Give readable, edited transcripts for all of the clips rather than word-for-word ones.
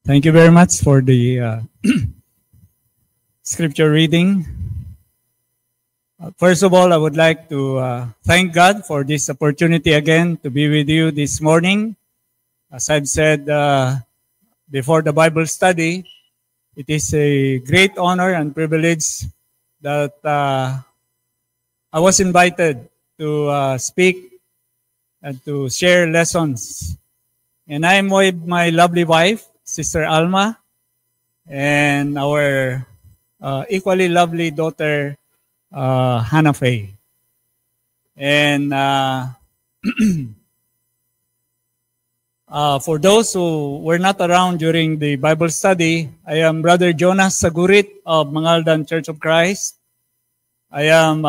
Thank you very much for the scripture reading. First of all, I would like to thank God for this opportunity again to be with you this morning. As I've said before the Bible study, it is a great honor and privilege that I was invited to speak and to share lessons. And I'm with my lovely wife, Sister Alma, and our equally lovely daughter, Hannah Faye. And for those who were not around during the Bible study, I am Brother Jonas Sagurit of Mangaldan Church of Christ. I am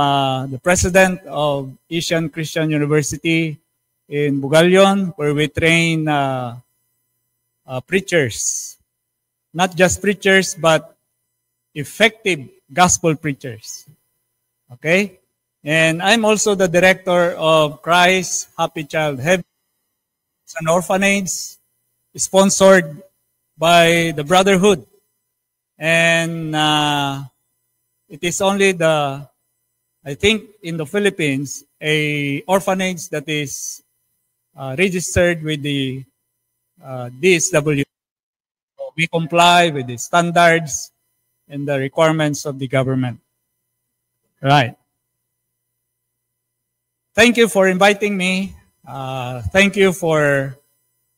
the president of Asian Christian University in Bugalyon, where we train preachers. Not just preachers, but effective gospel preachers. Okay? And I'm also the director of Christ Happy Child Heaven. It's an orphanage sponsored by the Brotherhood. And it is only I think in the Philippines, a orphanage that is registered with the DSW. We comply with the standards and the requirements of the government. Right. Thank you for inviting me. Thank you for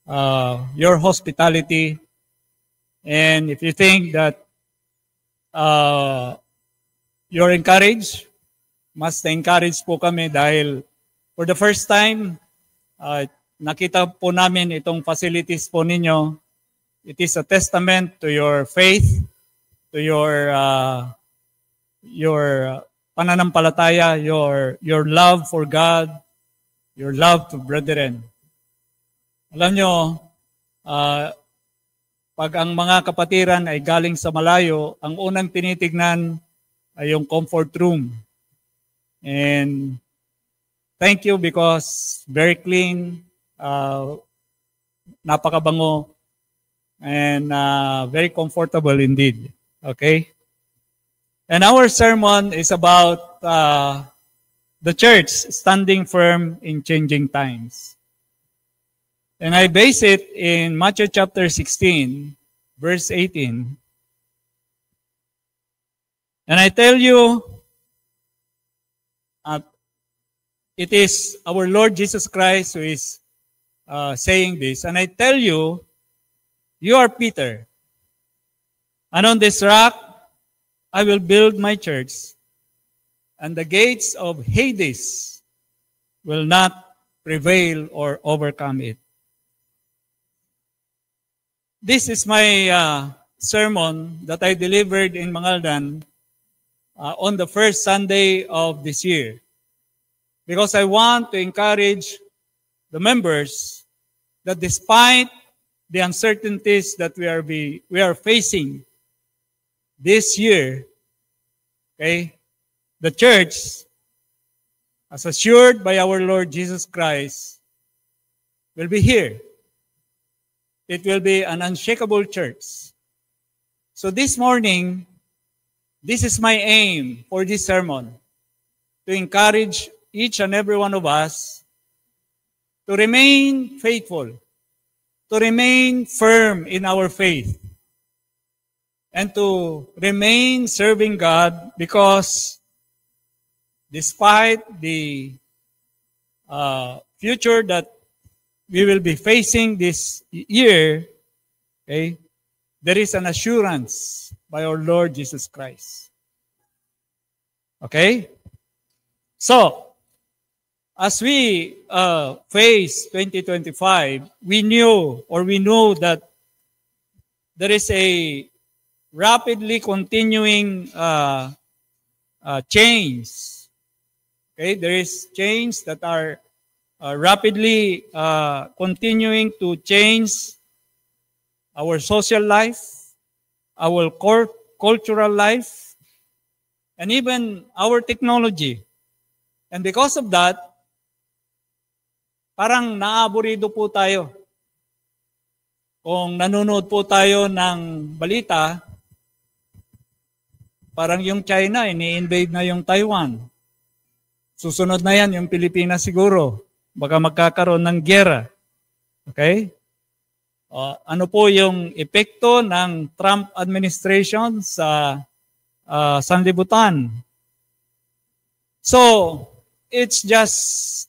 your hospitality. And if you think that you're encouraged, mas na-encourage po kami dahil for the first time, nakita po namin itong facilities po ninyo. It is a testament to your faith, to your pananampalataya, your love for God, your love to brethren. Alam nyo, pag ang mga kapatiran ay galing sa malayo, ang unang tinitignan ay yung comfort room. And thank you because very clean, napakabango, and very comfortable indeed. Okay? And our sermon is about the church standing firm in changing times. And I base it in Matthew chapter 16, verse 18. And I tell you, it is our Lord Jesus Christ who is saying this. And I tell you, you are Peter, and on this rock I will build my church, and the gates of Hades will not prevail or overcome it. This is my sermon that I delivered in Mangaldan on the first Sunday of this year, because I want to encourage the members that despite the uncertainties that we are facing this year, okay, the church, as assured by our Lord Jesus Christ, will be here. It will be an unshakable church. So this morning, this is my aim for this sermon, to encourage each and every one of us to remain faithful, to remain firm in our faith, and to remain serving God, because despite the future that we will be facing this year, okay, there is an assurance by our Lord Jesus Christ. Okay? So, as we face 2025, we know that there is a rapidly continuing change. Okay, there is change that are rapidly continuing to change our social life, our cultural life, and even our technology. And because of that, parang naaburido po tayo. Kung nanonood po tayo ng balita, parang yung China, ini-invade na yung Taiwan. Susunod na yan yung Pilipinas siguro. Baka magkakaroon ng giyera. Okay? Ano po yung epekto ng Trump administration sa sanlibutan? So, it's just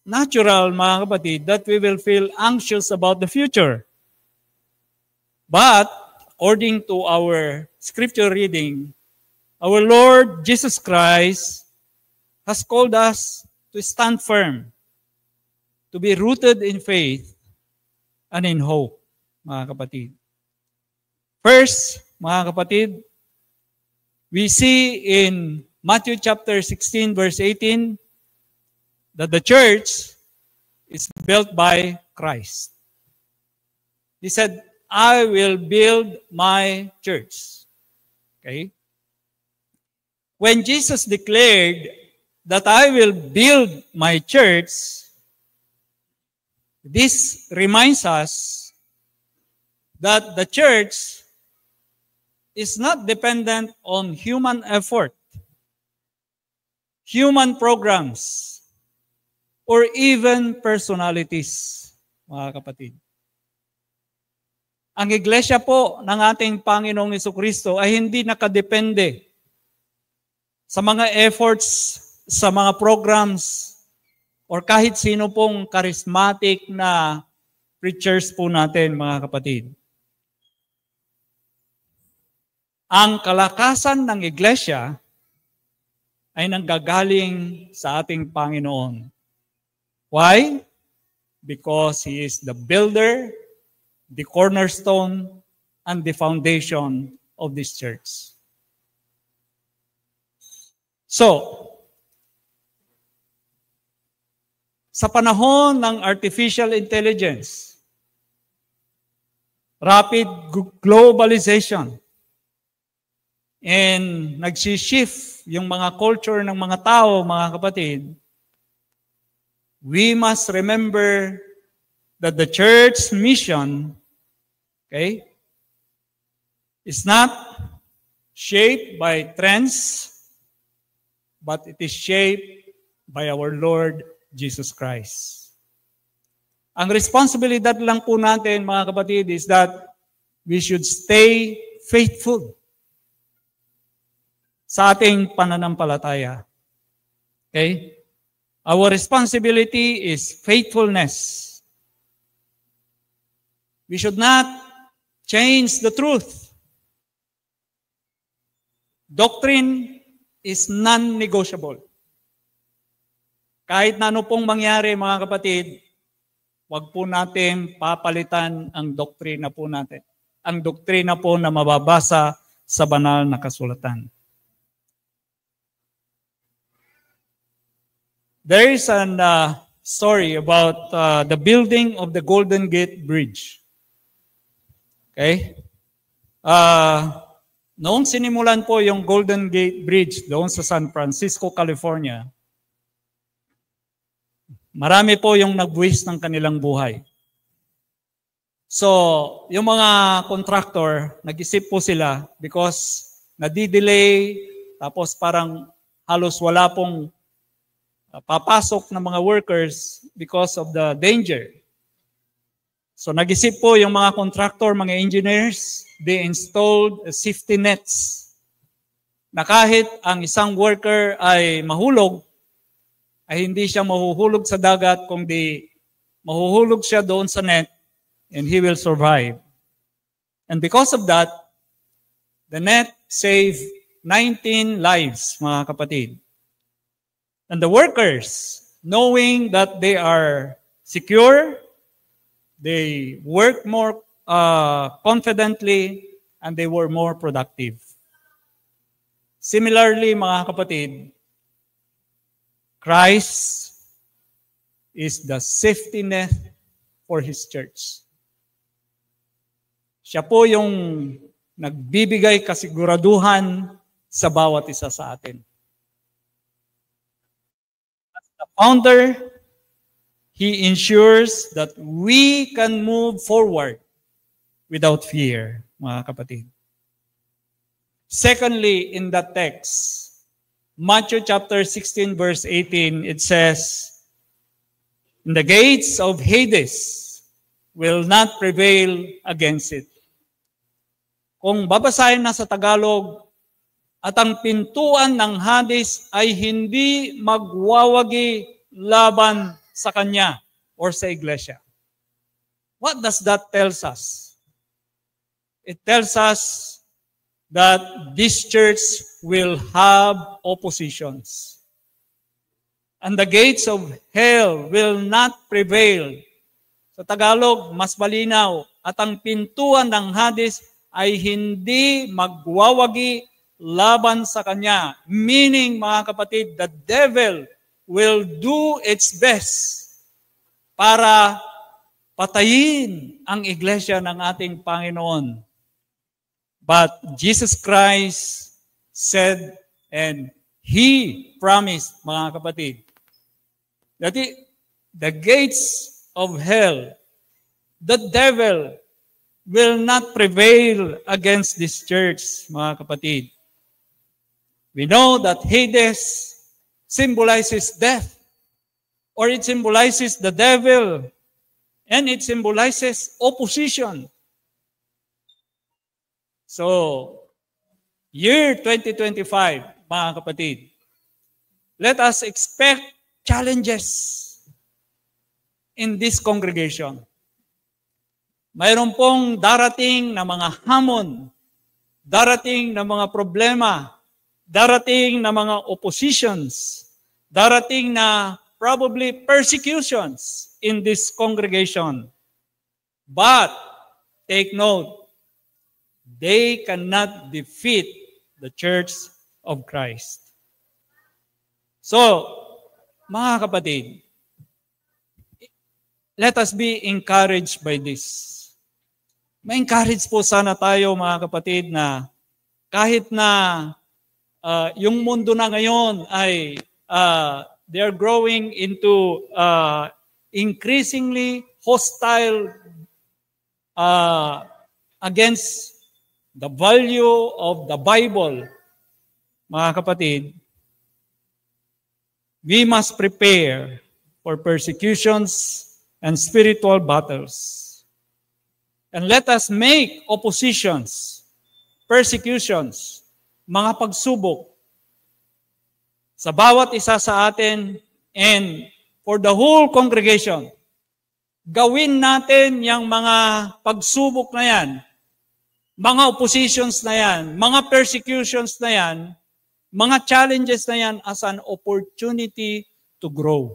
natural, mga kapatid, that we will feel anxious about the future. But, according to our scripture reading, our Lord Jesus Christ has called us to stand firm, to be rooted in faith and in hope, mga kapatid. First, mga kapatid, we see in Matthew chapter 16, verse 18, that the church is built by Christ. He said, I will build my church. Okay? When Jesus declared that I will build my church, this reminds us that the church is not dependent on human effort, human programs, or even personalities, mga kapatid. Ang iglesia po ng ating Panginoong Jesucristo ay hindi nakadepende sa mga efforts, sa mga programs, or kahit sino pong charismatic na preachers po natin, mga kapatid. Ang kalakasan ng iglesia ay nanggagaling sa ating Panginoon. Why? Because He is the builder, the cornerstone, and the foundation of this church. So, sa panahon ng artificial intelligence, rapid globalization, and nagsishift yung mga culture ng mga tao, mga kapatid, we must remember that the church's mission, okay, is not shaped by trends, but it is shaped by our Lord Jesus Christ. Ang responsibilidad lang po natin, mga kapatid, is that we should stay faithful sa ating pananampalataya. Okay? Our responsibility is faithfulness. We should not change the truth. Doctrine is non-negotiable. Kahit na ano pong mangyari, mga kapatid, wag po natin papalitan ang doktrina po natin. Ang doktrina po na mababasa sa banal na kasulatan. There is a story about the building of the Golden Gate Bridge. Okay? Noong sinimulan po yung Golden Gate Bridge doon sa San Francisco, California, marami po yung nagbuwis ng kanilang buhay. So, yung mga contractor, nag-isip po sila because nadidelay, tapos parang halos wala pong papasok ng mga workers because of the danger. So nag-isip po yung mga contractor, mga engineers, they installed safety nets na kahit ang isang worker ay mahulog, ay hindi siya mahuhulog sa dagat, kundi mahuhulog siya doon sa net and he will survive. And because of that, the net saved 19 lives, mga kapatid. And the workers, knowing that they are secure, they work more confidently, and they were more productive. Similarly, mga kapatid, Christ is the safety net for His church. Siya po yung nagbibigay kasiguraduhan sa bawat isa sa atin. As the founder, He ensures that we can move forward without fear, mga kapatid. Secondly, in that text, Matthew chapter 16 verse 18, it says, "And the gates of Hades will not prevail against it." Kung babasahin na sa Tagalog, "At ang pintuan ng Hades ay hindi magwawagi laban sa kanya or sa iglesia." What does that tells us? It tells us that this church will have oppositions. And the gates of hell will not prevail. Sa Tagalog, mas malinaw, at ang pintuan ng Hades ay hindi magwawagi laban sa kanya. Meaning, mga kapatid, the devil will do its best para patayin ang iglesia ng ating Panginoon. But Jesus Christ said, and He promised, mga kapatid, that the gates of hell, the devil, will not prevail against this church, mga kapatid. We know that Hades symbolizes death, or it symbolizes the devil, and it symbolizes opposition. So, year 2025, mga kapatid, let us expect challenges in this congregation. Mayroon pong darating na mga hamon, darating na mga problema, darating na mga oppositions, darating na probably persecutions in this congregation. But, take note, they cannot defeat the Church of Christ. So, mga kapatid, let us be encouraged by this. Ma-encourage po sana tayo, mga kapatid, na kahit na yung mundo na ngayon ay they are growing into increasingly hostile against the value of the Bible, mga kapatid, we must prepare for persecutions and spiritual battles. And let us make oppositions, persecutions, mga pagsubok sa bawat isa sa atin and for the whole congregation. Gawin natin yung mga pagsubok na yan, mga oppositions na yan, mga persecutions na yan, mga challenges na yan as an opportunity to grow,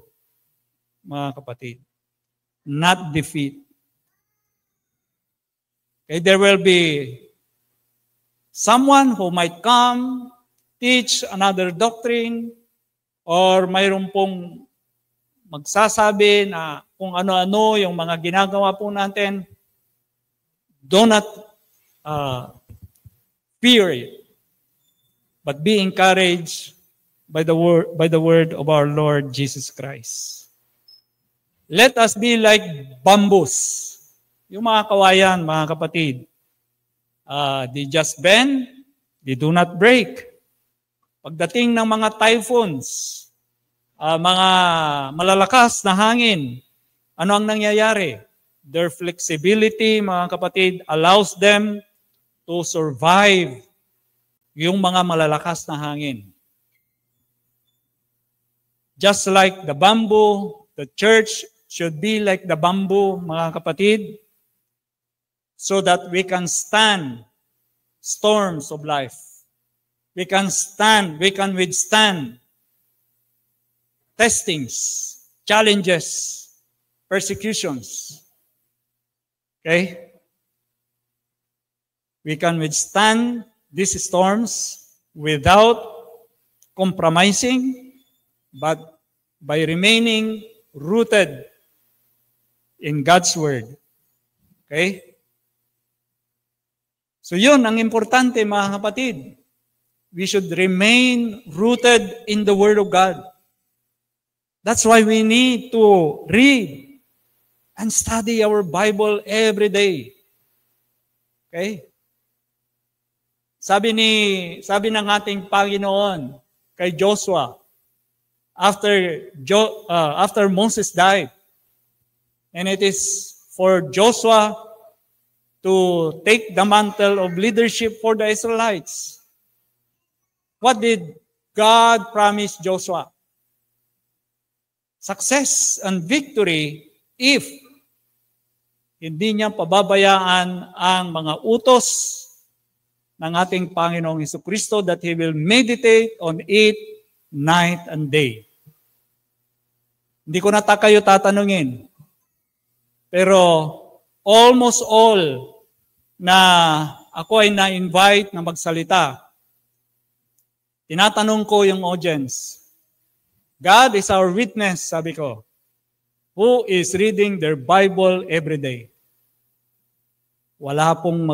mga kapatid. Not defeat. Okay, there will be someone who might come, teach another doctrine, or mayroon pong magsasabi na kung ano-ano yung mga ginagawa po natin. Do not fear it, but be encouraged by the word of our Lord Jesus Christ. Let us be like bamboos. Yung mga kawayan, mga kapatid, they just bend, they do not break. Pagdating ng mga typhoons, mga malalakas na hangin, ano ang nangyayari? Their flexibility, mga kapatid, allows them to survive yung mga malalakas na hangin. Just like the bamboo, the church should be like the bamboo, mga kapatid, so that we can stand storms of life. We can withstand testings, challenges, persecutions. Okay? We can withstand these storms without compromising, but by remaining rooted in God's Word. Okay? So yun ang importante, mga kapatid. We should remain rooted in the Word of God. That's why we need to read and study our Bible every day. Okay? Sabi ng ating Panginoon kay Joshua after Moses died, and it is for Joshua to take the mantle of leadership for the Israelites. What did God promise Joshua? Success and victory if hindi niya pababayaan ang mga utos ng ating Panginoong Jesucristo that He will meditate on it night and day. Hindi ko na kayo tatanungin. Pero almost all na ako ay na-invite na magsalita, tinatanong ko yung audience, God is our witness, sabi ko, who is reading their Bible every day. Wala pong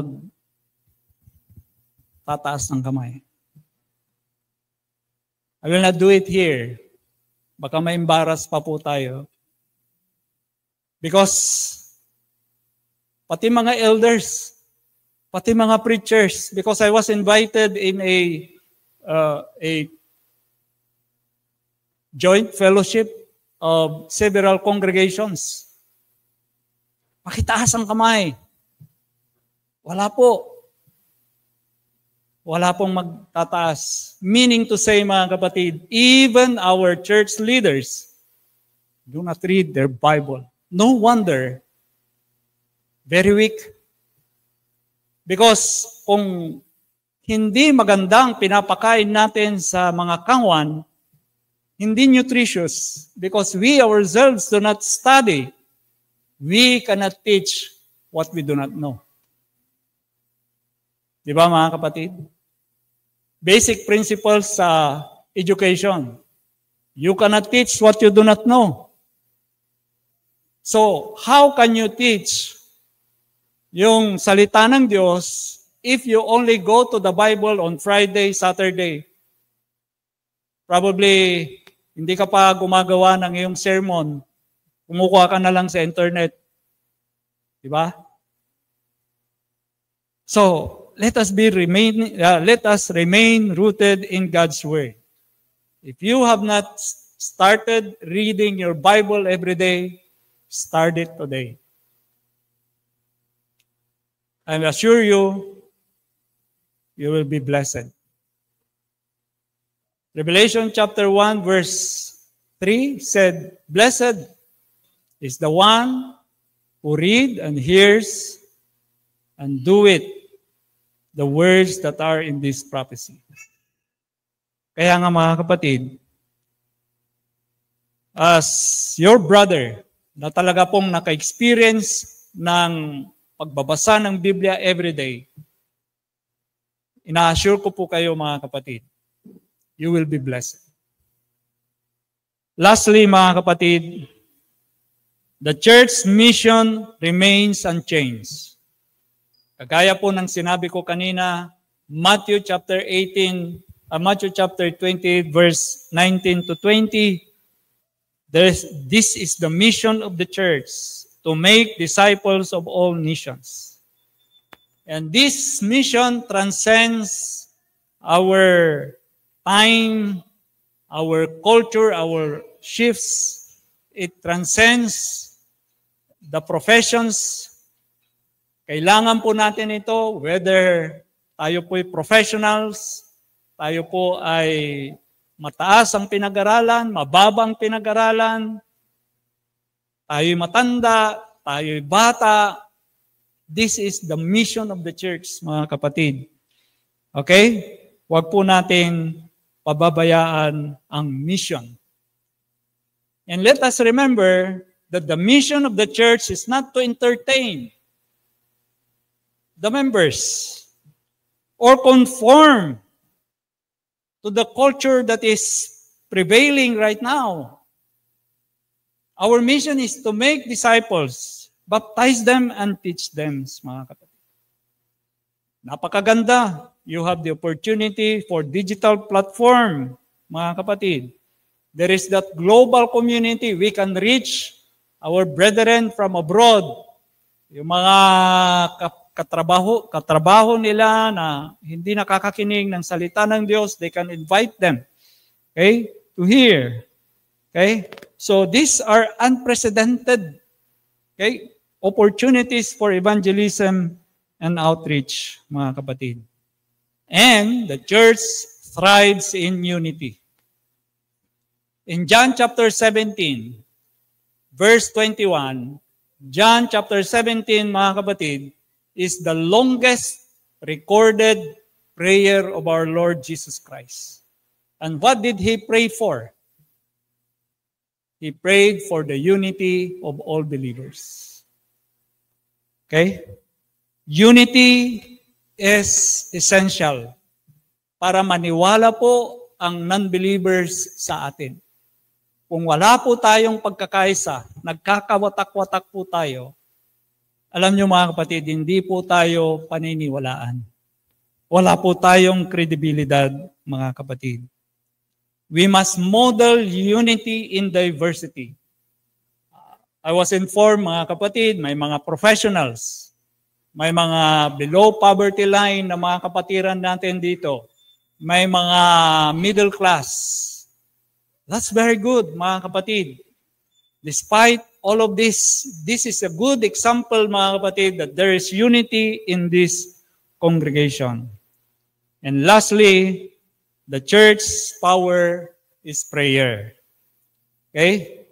tataas ng kamay. I will not do it here. Baka ma-embarrass pa po tayo. Because pati mga elders, pati mga preachers, because I was invited in a joint fellowship of several congregations. Pakitaas ang kamay. Wala po. Wala pong magtataas. Meaning to say, mga kapatid, even our church leaders do not read their Bible. No wonder, very weak. Because kung hindi magandang pinapakain natin sa mga kangwan, hindi nutritious, because we ourselves do not study, we cannot teach what we do not know. Di ba mga kapatid? Basic principles sa education. You cannot teach what you do not know. So, how can you teach yung salita ng Diyos if you only go to the Bible on Friday, Saturday? Probably, hindi ka pa gumagawa ng iyong sermon. Kumukuha ka na lang sa internet. Di ba? So, let us remain rooted in God's Word. If you have not started reading your Bible every day, start it today. I assure you, you will be blessed. Revelation chapter 1 verse 3 said, "Blessed is the one who read and hears and do it, the words that are in this prophecy." Kaya nga mga kapatid, as your brother na talaga pong naka-experience ng pagbabasa ng Biblia every day, ina-assure ko po kayo mga kapatid, you will be blessed. Lastly mga kapatid, the church's mission remains unchanged. Kagaya po ng sinabi ko kanina, Matthew chapter 20 verse 19 to 20, this is the mission of the church, to make disciples of all nations. And this mission transcends our time, our culture, our shifts. It transcends the professions. Kailangan po natin ito, whether tayo po'y professionals, tayo po ay mataas ang pinag-aralan, mababang pinag-aralan, tayo'y matanda, tayo'y bata. This is the mission of the church, mga kapatid. Okay? Huwag po natin pababayaan ang mission. And let us remember that the mission of the church is not to entertain the members or conform to the culture that is prevailing right now. Our mission is to make disciples, baptize them, and teach them, mga kapatid. Napakaganda. You have the opportunity for digital platform, mga kapatid. There is that global community. We can reach our brethren from abroad. Yung mga katrabaho nila na hindi nakakakinig ng salita ng Diyos, they can invite them, okay, to hear. Okay? So these are unprecedented, okay, opportunities for evangelism and outreach, mga kapatid. And the church thrives in unity. In John chapter 17, verse 21, John chapter 17, mga kapatid, is the longest recorded prayer of our Lord Jesus Christ. And what did He pray for? He prayed for the unity of all believers. Okay? Unity is essential para maniwala po ang non-believers sa atin. Kung wala po tayong pagkakaisa, nagkakawatak-watak po tayo, alam nyo mga kapatid, hindi po tayo paniniwalaan. Wala po tayong kredibilidad, mga kapatid. We must model unity in diversity. I was informed, mga kapatid, may mga professionals, may mga below poverty line na mga kapatiran natin dito, may mga middle class. That's very good, mga kapatid. Despite all of this, this is a good example, mga kapatid, that there is unity in this congregation. And lastly, the church's power is prayer. Okay?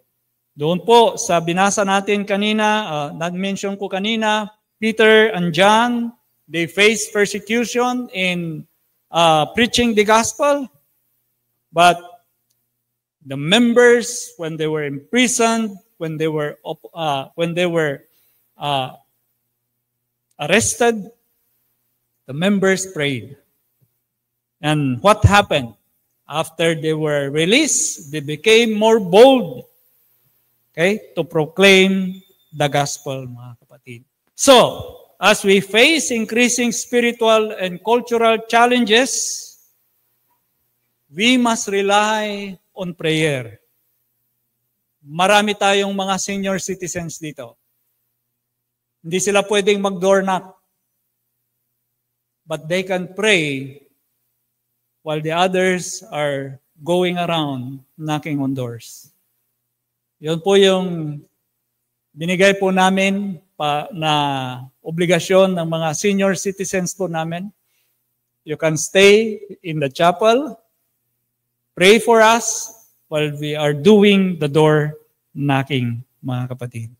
Doon po sa binasa natin kanina, na-mention ko kanina, Peter and John, they faced persecution in preaching the gospel. But the members, when they were imprisoned, when they were arrested, the members prayed. And what happened? After they were released, they became more bold, okay, to proclaim the gospel, mga kapatid. So, as we face increasing spiritual and cultural challenges, we must rely on prayer. Marami tayong mga senior citizens dito. Hindi sila pwedeng mag-door knock. But they can pray while the others are going around knocking on doors. Yun po yung binigay po namin na obligasyon ng mga senior citizens po namin. You can stay in the chapel, pray for us while we are doing the door knocking, mga kapatid.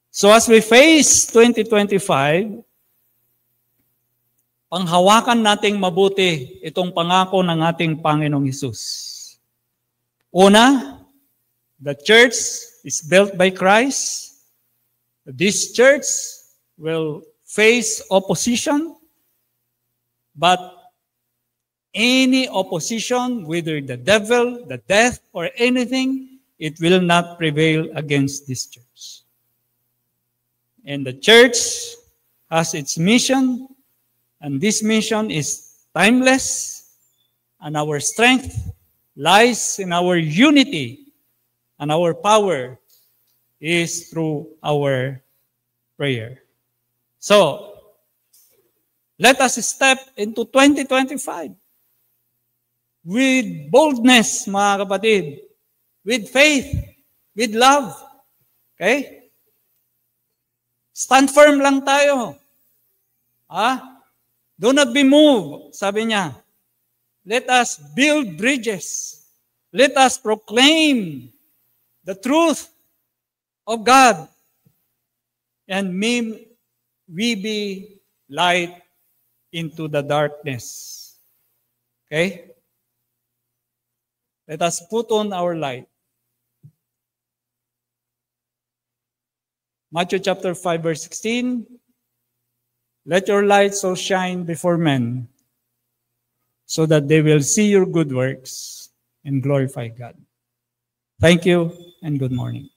So as we face 2025, panghawakan nating mabuti itong pangako ng ating Panginoong Hesus. Una, the church is built by Christ. This church will face opposition, but any opposition, whether the devil, the death, or anything, it will not prevail against this church. And the church has its mission, and this mission is timeless, and our strength lies in our unity, and our power is through our prayer. So, let us step into 2025 with boldness, mga kapatid, with faith, with love. Okay? Stand firm lang tayo. Do not be moved, sabi niya. Let us build bridges. Let us proclaim the truth of God. And may we be light into the darkness. Okay? Let us put on our light. Matthew chapter 5, verse 16. Let your light so shine before men, so that they will see your good works and glorify God. Thank you and good morning.